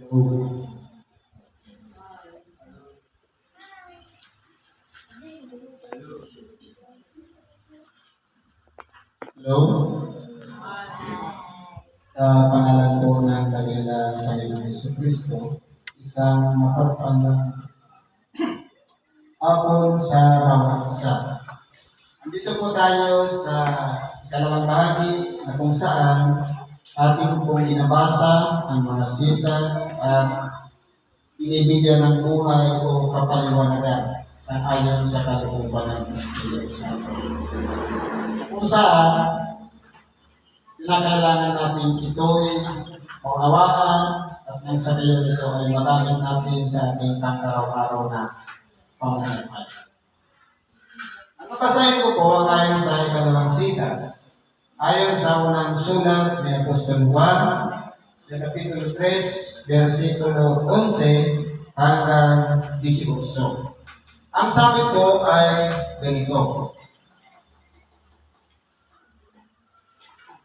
Hello. Hello. Sa pangalan po ng dakilang Panginoong Jesucristo, isang mapagpalang hapon sa bawat isa. Andito po tayo sa ikalawang bahagi na kung saan ating pong binabasa ang mga sitas at binibigyan ng buhay o kapaliwanagan sa ayon sa kalooban ng Espiritu Santo. Kung saan kinakailangan natin ito'y maunawaan at nang sa gayon ito ay magamit natin sa ating pang-araw-araw na pamumuhay. Ang babasahin ko po ang ayon sa ikalawang sitas. Ayon sa unang sulat ni Apostol Juan, sa Kapitulo 3, versikulo 11 hanggang 18. Ang sabi po ay ganito: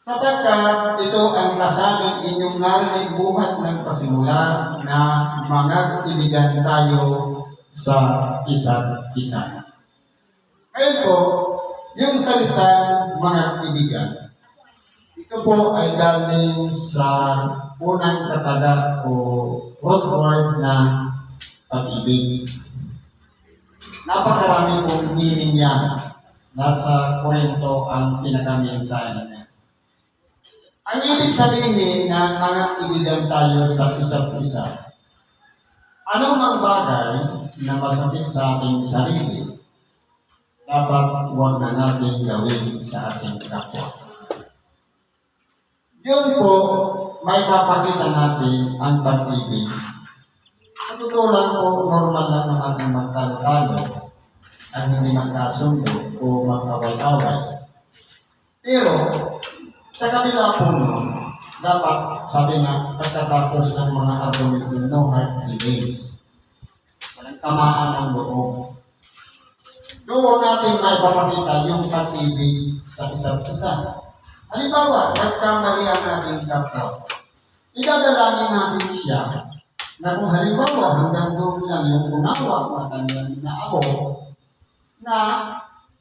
sapagkat ito ang kasabing inyong narinig buhat ng pasimula na mga kaibigan tayo sa isa't isa. Ngayon po, yung salitang mga kaibigan, ito po ay galing sa unang kataga o root word na pag-ibig. Napakarami pong meaning niya. Nasa Korinto ang pinakamensahe niya. Ang ibig sabihin ng mga kaibigan tayo sa isa't isa, anong mga bagay na masakit sa ating sarili, dapat huwag na natin gawin sa ating kapwa. Yun po, may papakita natin ang pag-ibig. Sa totoo lang po, normal lang naman ang magtalo-talo at hindi magkasundo o mag-away-away. Pero, sa kabila po nun, dapat, sabi nga, pagkatapos ng mga argument, no hard feelings. Walang samaan ng loob. Doon natin may papakita yung pag-ibig sa isa't isa. Halimbawa, nagkamali ang ating kapwa. Idadalangin natin siya na kung halimbawa hanggang doon lang yung unawa at kanyang inaabot na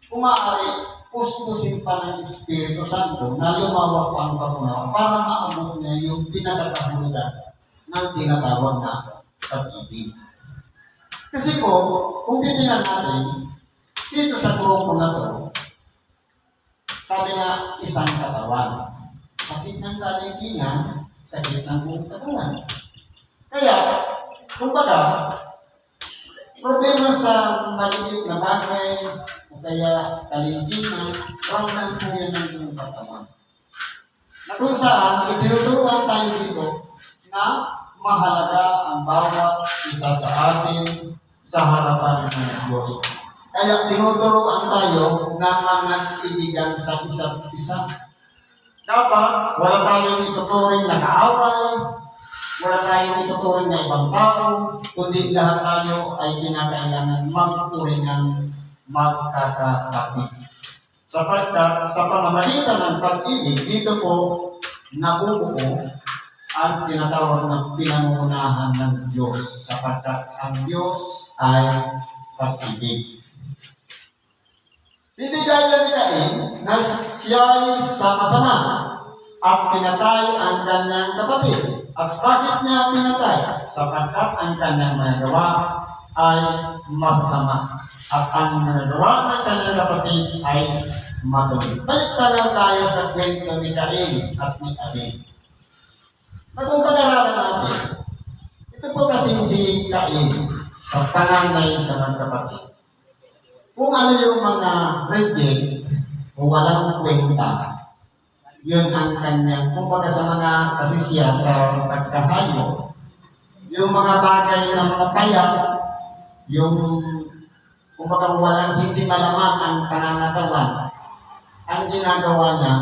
kung maaari puspusin pa ng Espiritu Santo na lumawak pa ang patunawa para maabot niya yung pinagkakahulugan ng tinatawag na pag-ibig. Kasi po, kung titingnan natin, dito sa grupo na to, sabi nga isang katawan. Sakit ng kaligtingan, sakit ng buong katawan. Kaya, kumbaga, problema sa maliit na bagay, o kaya kaligtingan, ramdam po yan ng buong katawan. Na kung saan, itinuturuan tayo dito na mahalaga ang bawat isa sa atin sa harapan ng Diyos. Kaya tinuturuan tayo ng mga kaibigan sa isa't isa. Dapat wala tayong ituturing na kaaway, wala tayong ituturing na ibang tao, kundi lahat tayo ay kinakailangan magturingan magkakapatid. Sapagkat sa pamamagitan ng pag-ibig, dito po nabubuo ang tinatawag na pinangungunahan ng Diyos. Sapagkat ang Diyos ay pag-ibig. Hindi gaya ni Cain na siya'y sama-sama at pinatay ang kanyang kapatid. At bakit niya pinatay? Sapagkat ang kanyang magagawa ay masasama. At ang magagawa ng kanyang kapatid ay matuloy. Balik lang tayo sa kwento ni Cain at ni Abel. Kung pag-aralan natin, ito po kasing si Cain sa panganay sa mga kapatid. Kung ano yung mga reject o walang kwenta, yun ang kanyang, kumbaga sa mga kasisya sa pagkahayo, yung mga bagay na mga payat, yung kumbaga walang hindi malaman ang panangatawan, ang ginagawa niya,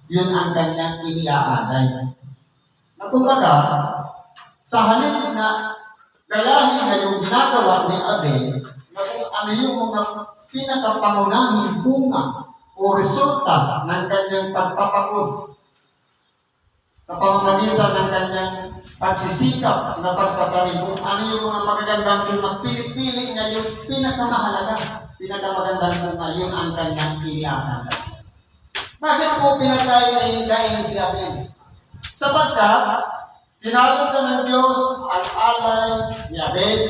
yun ang kanyang iniaalay. Na kumbaga, sa halip na gayahin na yung ginagawa ni Abel, na kung ano yung mga pinakapangunahing bunga o resulta ng kanyang pagpapagod sa pamamagitan ng kanyang pagsisikap na pagtatanim kung ano yung mga magagandang bunga, pili-pili niya yung pinakamahalaga, pinakamagandang bunga, yun ang kanyang pilihan. Bakit po pinatay ni Cain si Abel? Sapagkat kinalog na ng Diyos ang alay ni Abel,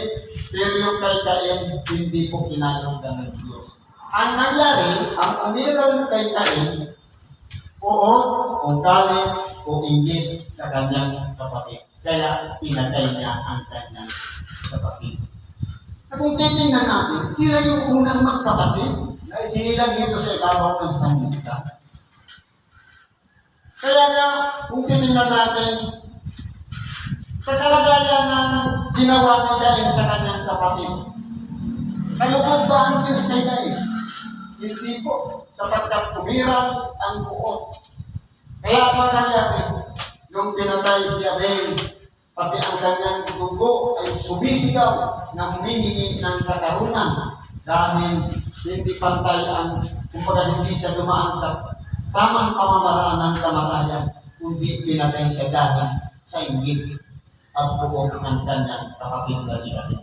pero yung kay Cain, hindi po kinalog na ng Diyos. Ang nangyari, ang umiral kay Cain, poon o galit o inggit sa kanyang kapatid. Kaya pinatay niya ang kanyang kapatid. At kung titingnan natin, sila yung unang magkapatid na isinilang dito sa ibabaw ng sanlibutan. Kaya nga, kung titingnan natin, sa kalagayan ng ginawa ni Cain sa kanyang kapatid, nalukod ba ang Diyos kay Cain? Hindi po, sapagkat tumirang ang buot. Kaya ano nangyari? Nung pinatay si Abel, pati ang kanyang dugo ay sumisigaw na humihingi ng katarungan dahil hindi pantay ang, kumbaga hindi siya dumaan sa tamang pamamaraan ng kamatayan, kundi pinatay siya dahil sa inggit at buot ng kanyang kapatid na si Abel.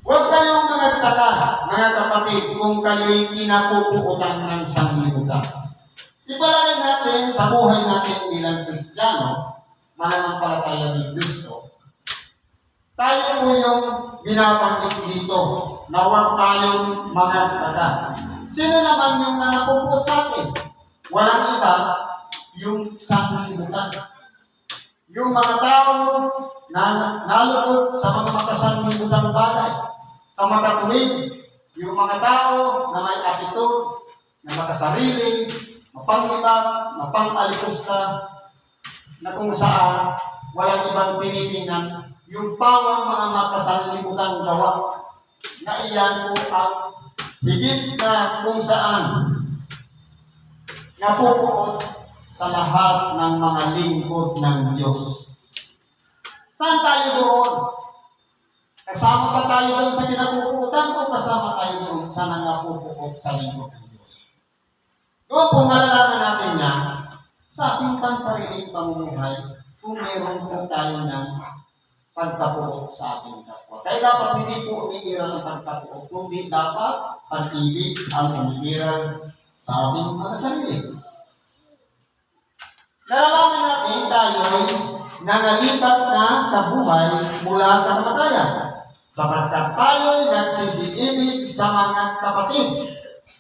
Huwag kayong nagtaka, mga kapatid, kung kayo'y pinapupuutan ng sanlibutan. Ipalagay natin sa buhay natin bilang Kristiyano, mananampalataya ni Kristo, tayo po yung binabanggit dito na huwag tayong magtaka. Sino naman yung napupuot sa atin? Walang iba, yung sanlibutan. Yung mga tao na nalukot sa mga makasanlibutang bagay, sa makatuwid, yung mga tao na may attitude, na makasarili, mapanglibag, mapang-alipusta, na kung saan walang ibang tinitingnan, yung pawang mga makasanlibutang gawa, na iyan po ang higit na kung saan napupuot sa lahat ng mga lingkod ng Diyos. Saan tayo doon? Kasama pa tayo doon sa kinapupuotan o kasama tayo doon sa nangapupuot sa lingkod ng Diyos? Doon po malalaman natin yan sa ating pansariling pamumuhay kung mayroon po tayo ng pagkapuot sa ating kapwa. Kaya dapat hindi po umiiral ang pagkapuot, kundi dapat pag-ibig ang umiiral sa ating mga sarili. Nalalaman natin tayo'y nangalipat na sa buhay mula sa kamatayan, sapagkat tayo'y nagsisibig sa mga kapatid.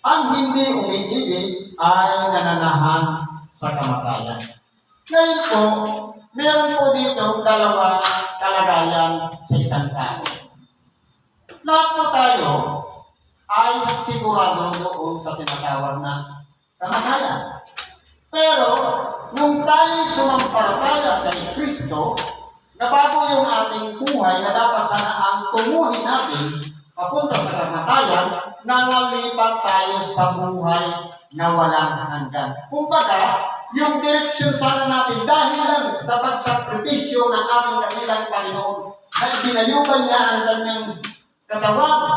Ang hindi umiibig ay nananahan sa kamatayan. Ngayon po, meron po dito dalawang kalagayan sa isang tao. Lahat po tayo ay sigurado doon sa tinatawag na kamatayan. Pero, nung tayo sumampalataya kay Kristo, nabago yung ating buhay na dapat sana ang tumuhin natin papunta sa kamatayan, nangalipat tayo sa buhay na walang hanggan. Kumbaga, yung direksyon sana natin dahil lang sa pagsakripisyo ng ating dakilang Panginoon na ibinayuban niya ang kanyang katawan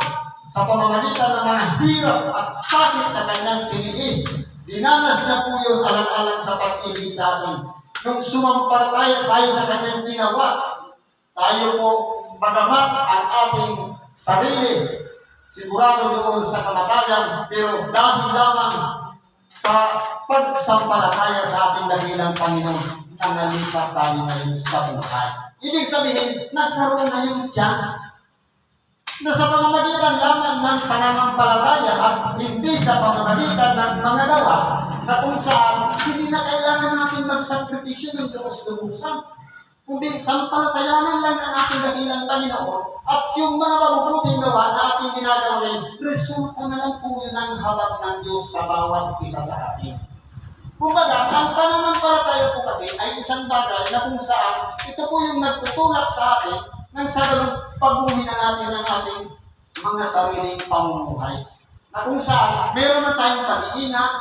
sa pamamagitan ng mga hirap at sakit na kanyang tiniis. Dinanas na po yun alang-alang sa pag-ibig sa atin. Nung sumampalataya tayo sa kanyang ginawa, tayo po bagamat ang ating sarili, sigurado doon sa kamatayan, pero dahil lamang sa pagsampalataya sa ating dakilang Panginoon, nangalipat tayo ngayon sa buhay. Ibig sabihin, nagkaroon na yung chance na sa pamamagitan lamang ng pananampalataya at hindi sa pamamagitan ng mga gawa na kung saan hindi na kailangan natin magsakripisyo ng lubos-lubusan, kundi sampalatayanan lang ang ating dakilang Panginoon at yung mga mabubuting gawa na ating ginagawa ngayon, resulta na lang po yun ang hawag ng Diyos sa bawat isa sa atin. Kumbaga, ang pananampalataya po kasi ay isang bagay na kung saan ito po yung nagtutulak sa atin nang sa ganun pag-uwi na natin ang ating mga sariling pamumuhay. Na kung saan, meron na tayong pag-iingat,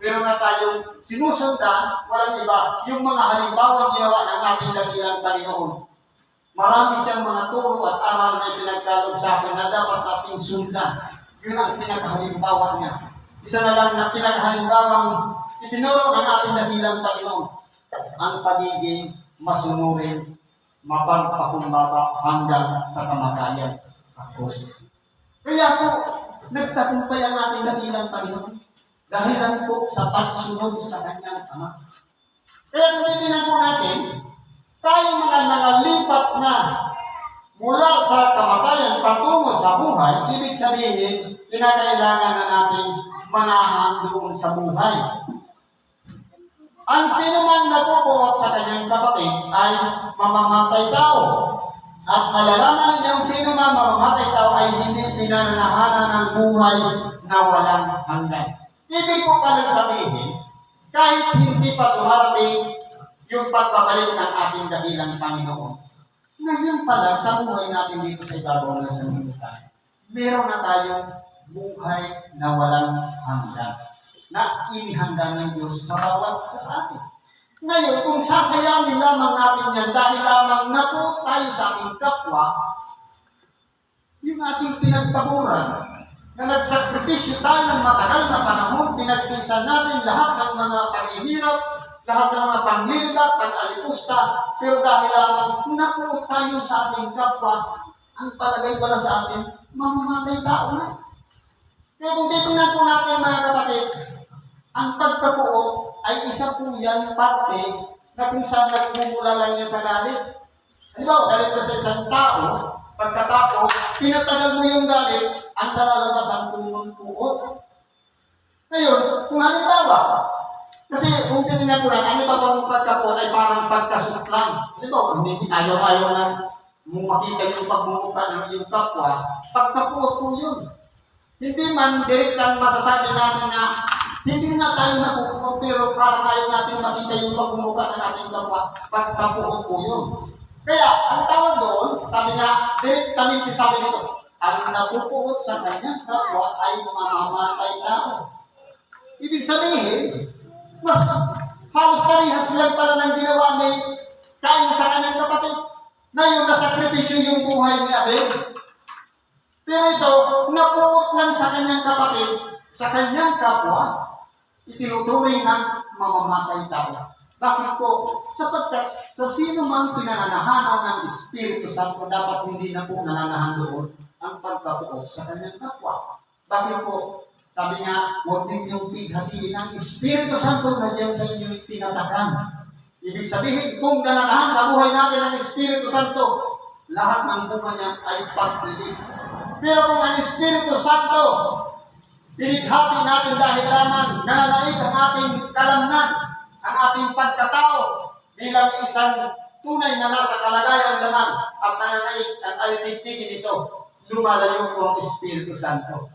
meron na tayong sinusundan, walang iba, yung mga halimbawa ginawa ng ating dakilang Panginoon. Marami siyang mga turo at aral na pinagkalog sa akin na dapat nating sundan. Yun ang pinakahalimbawa niya. Isa na lang na pinaghalimbawang itinuro ng ating dakilang Panginoon, ang pagiging masunurin mapagpakumbaba hanggang sa kamatayan sa krus. Kaya po, nagtagumpay ang ating dakilang Panginoon dahilan po sa pagsunod sa kanyang Ama. Kaya kung titignan po natin, tayo mga nangalipat na mula sa kamatayan patungo sa buhay, ibig sabihin, kinakailangan na natin manahan doon sa buhay. Ang sino man napupuot sa kanyang kapatid ay mamamatay tao. At malalaman ninyong sino man mamamatay tao ay hindi pinananahanan ng buhay na walang hanggan. Ibig po palang sabihin, kahit hindi pa dumarating yung pagbabalik ng ating dakilang Panginoon, ngayon pa lang sa buhay natin dito sa ibabaw ng sanlibutan, meron na tayong buhay na walang hanggan, na inihanda ng Diyos sa bawat isa sa atin. Ngayon, kung sasayangin lamang natin yan dahil lamang napo tayo sa ating kapwa, yung ating pinagpaguran, na nagsakripisyo tayo ng matagal na panahon, pinagpinsan natin lahat ng mga paghihirap, lahat ng mga panglilibat, pang-alipusta, pero dahil lamang napuot tayo sa ating kapwa, ang palagay pala sa atin, mamamatay tao na. Kaya kung titingnan po natin mga kapatid, ang pagkapuot ay isa po yan parte na kung saan nagmumula lang yan sa galit. Halimbawa, galit ka sa isang tao, pagkatapos, pinatagal mo yung galit, ang kalalabas ang puot. Ngayon, kung halimbawa, kasi kung titingnan po lang, ano ba bang pagkapuot ay parang pagkasut lang. Halimbawa, hindi ayaw na mong makita yung pagmumuka ng iyong kapwa, pagkapuot po yun. Hindi man direktang masasabi natin na hindi na tayo napupuot, pero para tayo natin makita yung pagmumuka ng ating kapwa, pagkapuot po yun. Kaya, ang tawag doon, sabi nga, direktamente sabi nito, ang napupuot sa kanyang kapwa ay mamamatay tao. Ibig sabihin, mas halos parehas lang pala ng ginawa ni Cain sa kanyang kapatid. Ngayon, nasakripisyo yung buhay ni Abel. Pero ito, napuot lang sa kanyang kapatid, sa kanyang kapwa, itinuturing ng mamamatay tao. Bakit po? Sapagkat sa sino mang pinananahanan ng Espiritu Santo, dapat hindi na po nananahan doon ang pagkapuot sa kanyang kapwa. Bakit po? Sabi nga, huwag ninyong pighatiin ang Espiritu Santo na diyan sa inyong tinatakan. Ibig sabihin, kung nananahan sa buhay natin ang Espiritu Santo, lahat ng bunga niya ay pag-ibig. Pero kung ang Espiritu Santo, pinighati natin dahil lamang nananaig ang ating kalamnan, ang ating pagkatao bilang isang tunay na nasa kalagayan naman at nananaig at alitigtigin ito, lumalayo po ang Espiritu Santo.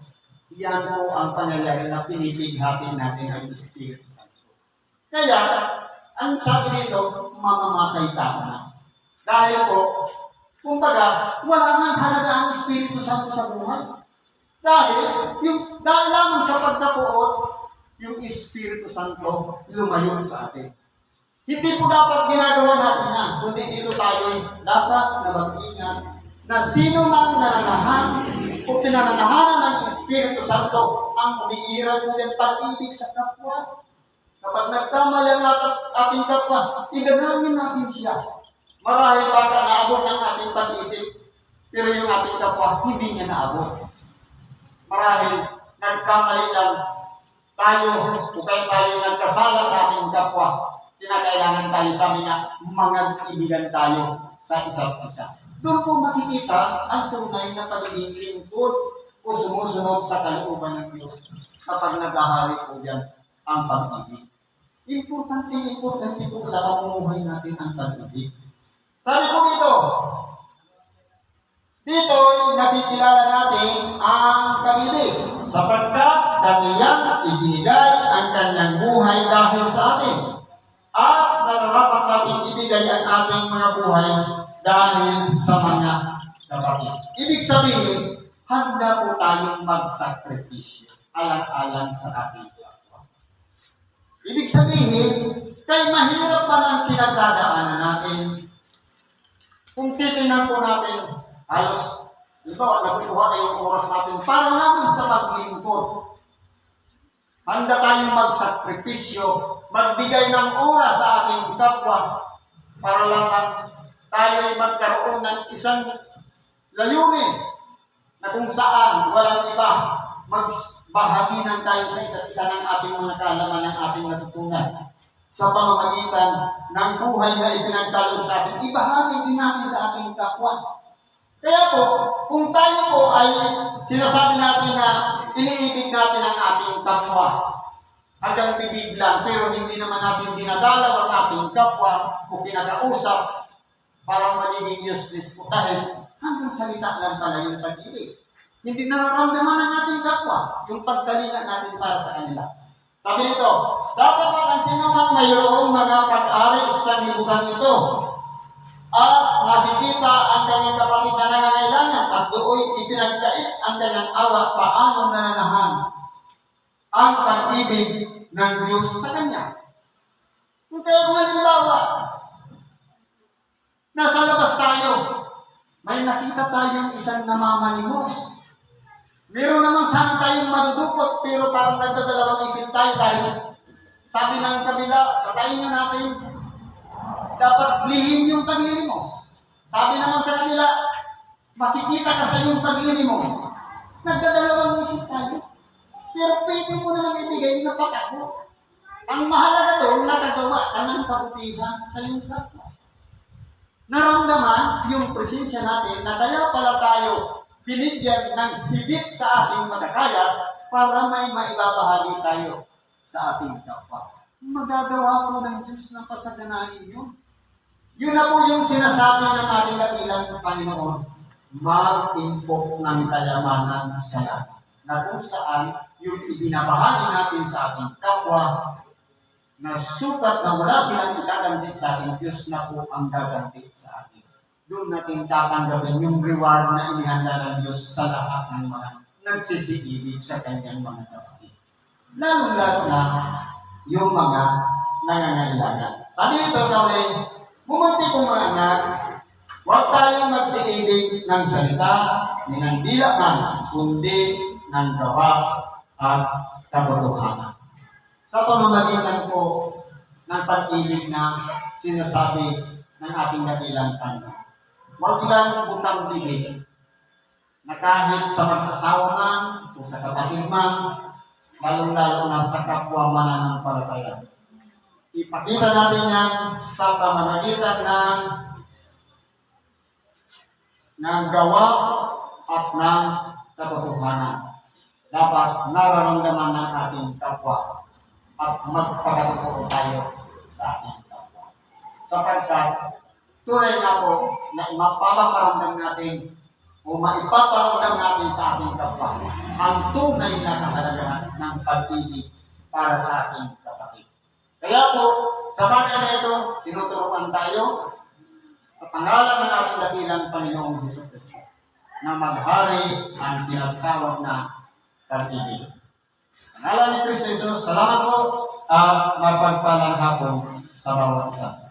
Yan po ang pangyayari na pinipighati natin ang Espiritu Santo. Kaya, ang sabi dito, mamamatay tao na. Dahil po, kumbaga, wala nang halaga ang Espiritu Santo sa buhay. Dahil lamang sa pagkapuot, yung Espiritu Santo lumayo sa atin. Hindi po dapat ginagawa natin yan, kundi dito tayo dapat na mag-ingat na sino man nananahan o pinananahanan ng Espiritu Santo ang umiiral po yan pag-ibig sa kapwa. Kapag nagkamali ang ating kapwa, idagangin natin siya. Marahil baka naabot ang ating pag-isip, pero yung ating kapwa, hindi niya naabot. Marahil nagkamali lang tayo o kaya tayo nagkasala sa ating kapwa. Kinakailangan tayo, sabi nga, mga kaibigan tayo sa isa't isa. Doon po makikita ang tunay na pagiging lingkod o sumusunod sa kalooban ng Diyos kapag naghahari po yan ang pag-ibig. Importante po sa pamumuhay natin ang pag-ibig. Sabi po dito nakikilala natin ang pag-ibig sapagkat kaniyang ibinigay ang kanyang buhay dahil sa atin. At nararapat natin ibigay ang ating mga buhay dahil sa mga kapatid. Ibig sabihin, handa po tayong magsakripisyo alang-alang sa ating kapwa. Ibig sabihin, kay mahirap man ang pinagdadaanan natin, kung titingnan po natin, halos, nakukuha na yung oras natin para naman sa paglingkod. Handa tayong magsakripisyo, magbigay ng oras sa ating kapwa para lamang tayo ay magkaroon ng isang layunin na kung saan walang iba, magbahaginan tayo sa isa't isa ng ating mga kaalaman, ng ating natutunan sa pamamagitan ng buhay na ipinagkaloob sa atin. Ibahagi din natin sa ating kapwa. Kaya po, kung tayo po ay sinasabi natin na iniibig natin ang ating kapwa, hanggang bibig lang, pero hindi naman natin dinadalaw ang ating kapwa o kinakausap, parang magiging useless po dahil hanggang salita lang pala yung pag-ibig. Hindi nararamdaman ng ating kapwa yung pagkalinga natin para sa kanila. Sabi nito, dapat ang sinumang mayroong mga pag-ari sa libutan ito at nakikita ang kanyang kapatid na nangangailangan at doon ipinagkait ang kanyang awa paano nananahan ang pag-ibig ng Diyos sa kanya. Kung kaya kung halimbawa, nasa labas tayo, may nakita tayong isang namamalimos. Meron naman sana tayong madudukot, pero parang nagdadalawang isip tayo dahil sabi ng kabila, sa tainga natin, dapat lihim yung paglilimos. Sabi naman sa kabila, makikita ka sa yung paglilimos. Nagdadalawang isip tayo. Pero pwede mo naman ibigay na patago. Ang mahalaga doon, nakagawa ka ng kabutihan sa iyong kapwa. Naramdaman yung presensya natin na kaya pala tayo binigyan ng higit sa ating magakaya para may maibabahagi tayo sa ating kapwa. Magagawa po ng Diyos na pasaganahin yun. Yun na po yung sinasabi ng ating dakilang Panginoon, mag-impok ng kayamanan sa langit, na kung saan yung ibinabahagi natin sa ating kapwa na sukat na wala silang ikagantit sa ating Diyos na po ang gagantit sa atin. Doon natin tatanggapin yung reward na inihanda ng Diyos sa lahat ng mga nagsisiibig sa kanyang mga kapatid. Lalo-lalo na yung mga nangangailangan. Sabi ito sa uli, bumunti kong mga anak, huwag tayong magsiibig ng salita, ni ng dila man, kundi ng gawa at katotohanan. Sa pamamagitan po ng pag-ibig na sinasabi ng ating dakilang Panginoon, huwag lang butang bibig na kahit sa mag-asawa man o sa kapatid man, lalong-lalo na sa kapwa mananampalataya. Ipakita natin yan sa pamamagitan ng gawa at ng katotohanan. Dapat nararamdaman ng ating kapwa at magpakatotoo tayo sa ating kapwa. Sapagkat tunay nga po na mapaparamdam natin o maipaparamdam natin sa ating kapwa ang tunay na kahalagahan ng pag-ibig para sa ating kapatid. Kaya po, sa bagay na ito, tinuturuan tayo sa pangalan ng ating dakilang Panginoong Jesucristo na maghari ang tinatawag na pag-ibig. Pangalan ni Kristo Jesus, salamat po at mapagpalang hapon sa bawat isa.